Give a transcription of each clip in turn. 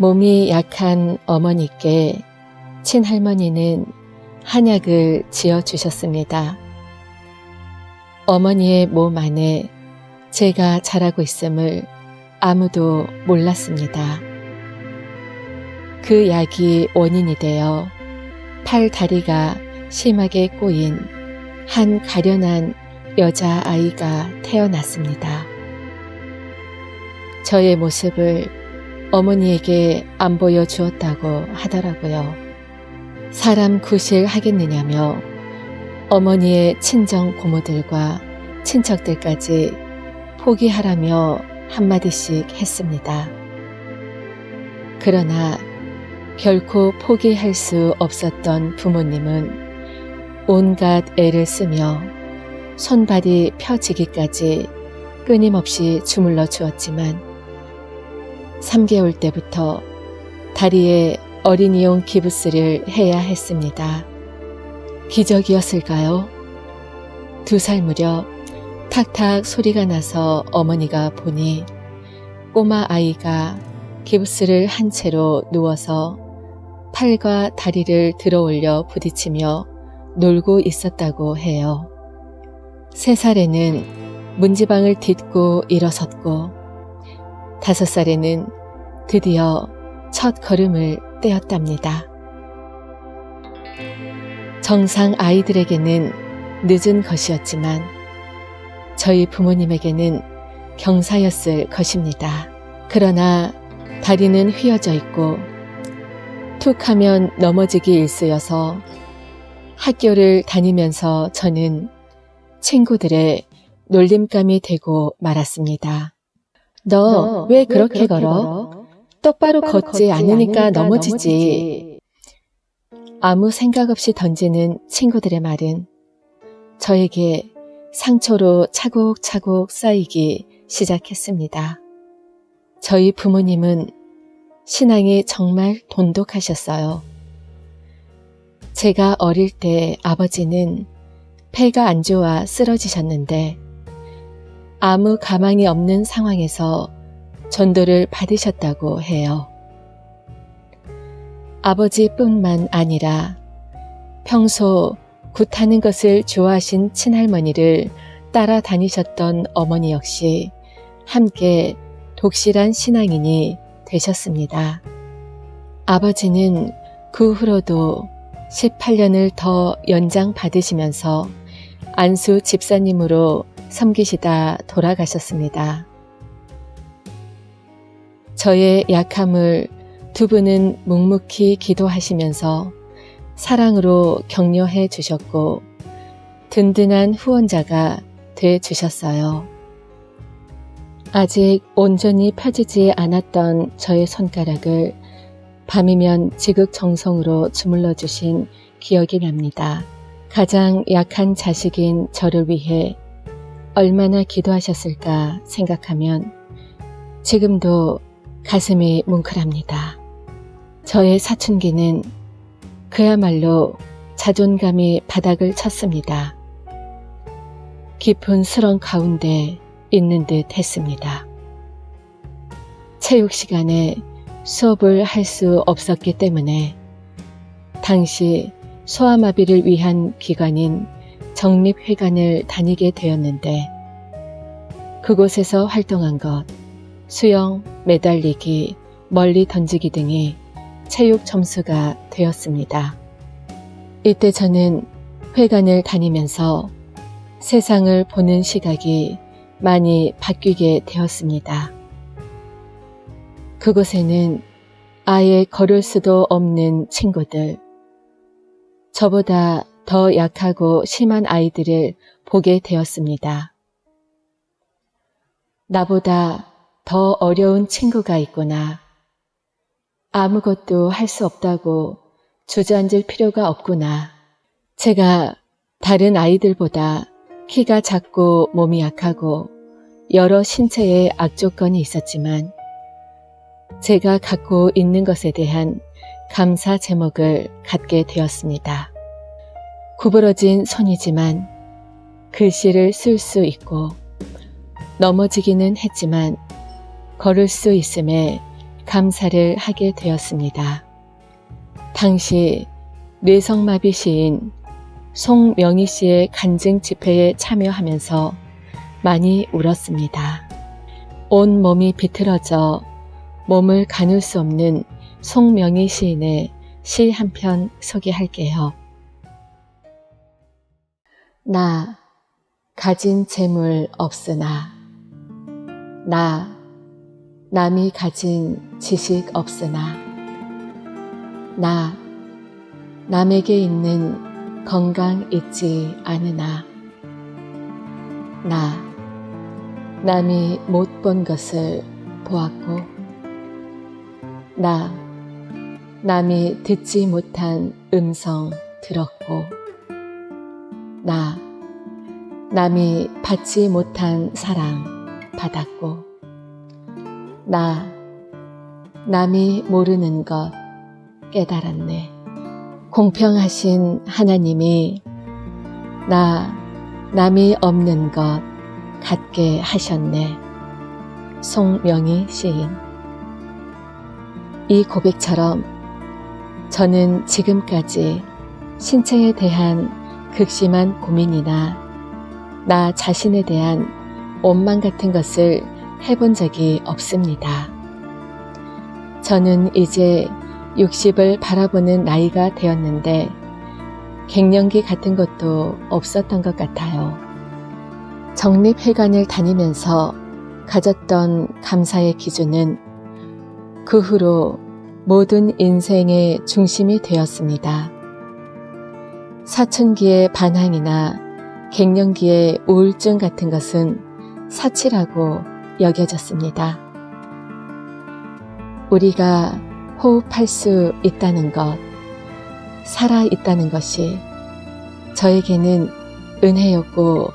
몸이 약한 어머니께 친할머니는 한약을 지어주셨습니다. 어머니의 몸 안에 제가 자라고 있음을 아무도 몰랐습니다. 그 약이 원인이 되어 팔 다리가 심하게 꼬인 한 가련한 여자아이가 태어났습니다. 저의 모습을 어머니에게 안 보여주었다고 하더라고요. 사람 구실 하겠느냐며 어머니의 친정 고모들과 친척들까지 포기하라며 한마디씩 했습니다. 그러나 결코 포기할 수 없었던 부모님은 온갖 애를 쓰며 손발이 펴지기까지 끊임없이 주물러 주었지만 3개월 때부터 다리에 어린이용 기부스를 해야 했습니다. 기적이었을까요? 2살 무렵 탁탁 소리가 나서 어머니가 보니 꼬마 아이가 기부스를 한 채로 누워서 팔과 다리를 들어 올려 부딪히며 놀고 있었다고 해요. 3살에는 문지방을 딛고 일어섰고 5살에는 드디어 첫 걸음을 떼었답니다. 정상 아이들에게는 늦은 것이었지만 저희 부모님에게는 경사였을 것입니다. 그러나 다리는 휘어져 있고 툭 하면 넘어지기 일쑤여서 학교를 다니면서 저는 친구들의 놀림감이 되고 말았습니다. 너 왜 그렇게 걸어? 똑바로 걷지 않으니까 넘어지지. 아무 생각 없이 던지는 친구들의 말은 저에게 상처로 차곡차곡 쌓이기 시작했습니다. 저희 부모님은 신앙이 정말 돈독하셨어요. 제가 어릴 때 아버지는 폐가 안 좋아 쓰러지셨는데 아무 가망이 없는 상황에서 전도를 받으셨다고 해요. 아버지뿐만 아니라 평소 굿하는 것을 좋아하신 친할머니를 따라다니셨던 어머니 역시 함께 독실한 신앙인이 되셨습니다. 아버지는 그 후로도 18년을 더 연장 받으시면서 안수 집사님으로 섬기시다 돌아가셨습니다. 저의 약함을 두 분은 묵묵히 기도하시면서 사랑으로 격려해 주셨고 든든한 후원자가 돼 주셨어요. 아직 온전히 펴지지 않았던 저의 손가락을 밤이면 지극정성으로 주물러 주신 기억이 납니다. 가장 약한 자식인 저를 위해 얼마나 기도하셨을까 생각하면 지금도 가슴이 뭉클합니다. 저의 사춘기는 그야말로 자존감이 바닥을 쳤습니다. 깊은 수렁 가운데 있는 듯 했습니다. 체육 시간에 수업을 할 수 없었기 때문에 당시 소아마비를 위한 기관인 정립회관을 다니게 되었는데 그곳에서 활동한 것, 수영, 매달리기, 멀리 던지기 등이 체육 점수가 되었습니다. 이때 저는 회관을 다니면서 세상을 보는 시각이 많이 바뀌게 되었습니다. 그곳에는 아예 걸을 수도 없는 친구들, 저보다 더 약하고 심한 아이들을 보게 되었습니다. 나보다 더 어려운 친구가 있구나. 아무것도 할 수 없다고 주저앉을 필요가 없구나. 제가 다른 아이들보다 키가 작고 몸이 약하고 여러 신체의 악조건이 있었지만 제가 갖고 있는 것에 대한 감사 제목을 갖게 되었습니다. 구부러진 손이지만 글씨를 쓸 수 있고 넘어지기는 했지만 걸을 수 있음에 감사를 하게 되었습니다. 당시 뇌성마비 시인 송명희 씨의 간증 집회에 참여하면서 많이 울었습니다. 온 몸이 비틀어져 몸을 가눌 수 없는 송명희 시인의 시 한 편 소개할게요. 나 가진 재물 없으나 나 남이 가진 지식 없으나 나 남에게 있는 건강 있지 않으나 나 남이 못 본 것을 보았고 나 남이 듣지 못한 음성 들었고 나 남이 받지 못한 사랑 받았고 나 남이 모르는 것 깨달았네. 공평하신 하나님이 나 남이 없는 것 갖게 하셨네. 송명희 시인. 이 고백처럼 저는 지금까지 신체에 대한 극심한 고민이나 나 자신에 대한 원망 같은 것을 해본 적이 없습니다. 저는 이제 60을 바라보는 나이가 되었는데 갱년기 같은 것도 없었던 것 같아요. 정립회관을 다니면서 가졌던 감사의 기준은 그 후로 모든 인생의 중심이 되었습니다. 사춘기의 반항이나 갱년기의 우울증 같은 것은 사치라고 여겨졌습니다. 우리가 호흡할 수 있다는 것, 살아 있다는 것이 저에게는 은혜였고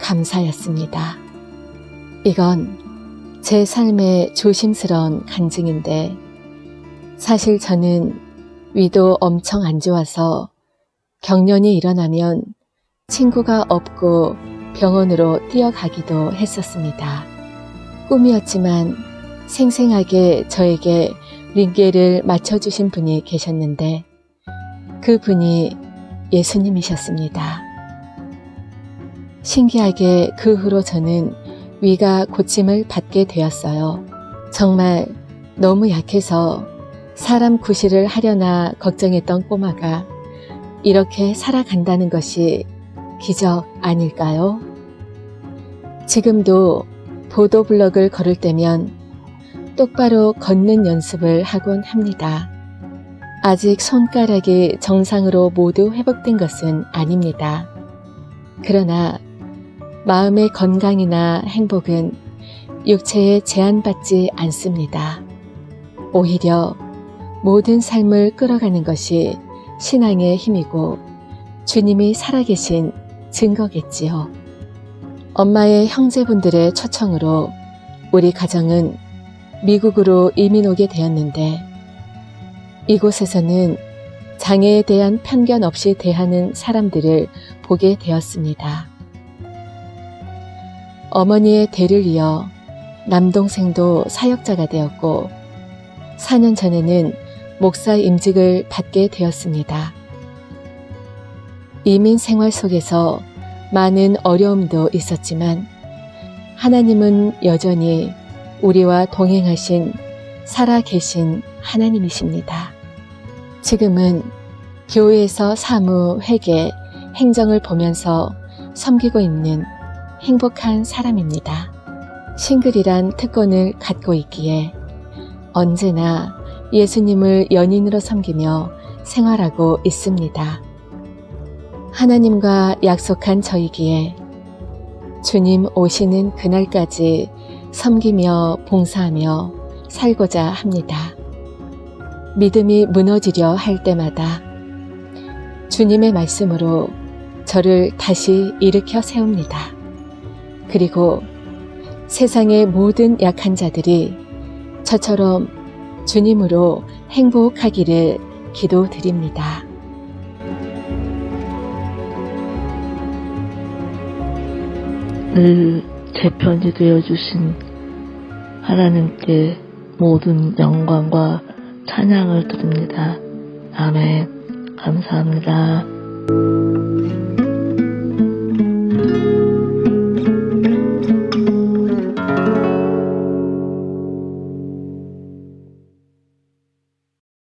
감사였습니다. 이건 제 삶의 조심스러운 간증인데 사실 저는 위도 엄청 안 좋아서 경련이 일어나면 친구가 없고 병원으로 뛰어가기도 했었습니다. 꿈이었지만 생생하게 저에게 링겔을 맞춰주신 분이 계셨는데 그 분이 예수님이셨습니다. 신기하게 그 후로 저는 위가 고침을 받게 되었어요. 정말 너무 약해서 사람 구실을 하려나 걱정했던 꼬마가 이렇게 살아간다는 것이 기적 아닐까요? 지금도 보도블럭을 걸을 때면 똑바로 걷는 연습을 하곤 합니다. 아직 손가락이 정상으로 모두 회복된 것은 아닙니다. 그러나 마음의 건강이나 행복은 육체에 제한받지 않습니다. 오히려 모든 삶을 끌어가는 것이 신앙의 힘이고 주님이 살아계신 증거겠지요. 엄마의 형제분들의 초청으로 우리 가정은 미국으로 이민 오게 되었는데 이곳에서는 장애에 대한 편견 없이 대하는 사람들을 보게 되었습니다. 어머니의 대를 이어 남동생도 사역자가 되었고 4년 전에는 목사 임직을 받게 되었습니다. 이민 생활 속에서 많은 어려움도 있었지만 하나님은 여전히 우리와 동행하신 살아계신 하나님이십니다. 지금은 교회에서 사무, 회계, 행정을 보면서 섬기고 있는 행복한 사람입니다. 싱글이란 특권을 갖고 있기에 언제나 예수님을 연인으로 섬기며 생활하고 있습니다. 하나님과 약속한 저이기에 주님 오시는 그날까지 섬기며 봉사하며 살고자 합니다. 믿음이 무너지려 할 때마다 주님의 말씀으로 저를 다시 일으켜 세웁니다. 그리고 세상의 모든 약한 자들이 저처럼 주님으로 행복하기를 기도드립니다. 늘 제 편이 되어주신 하나님께 모든 영광과 찬양을 드립니다. 아멘. 감사합니다.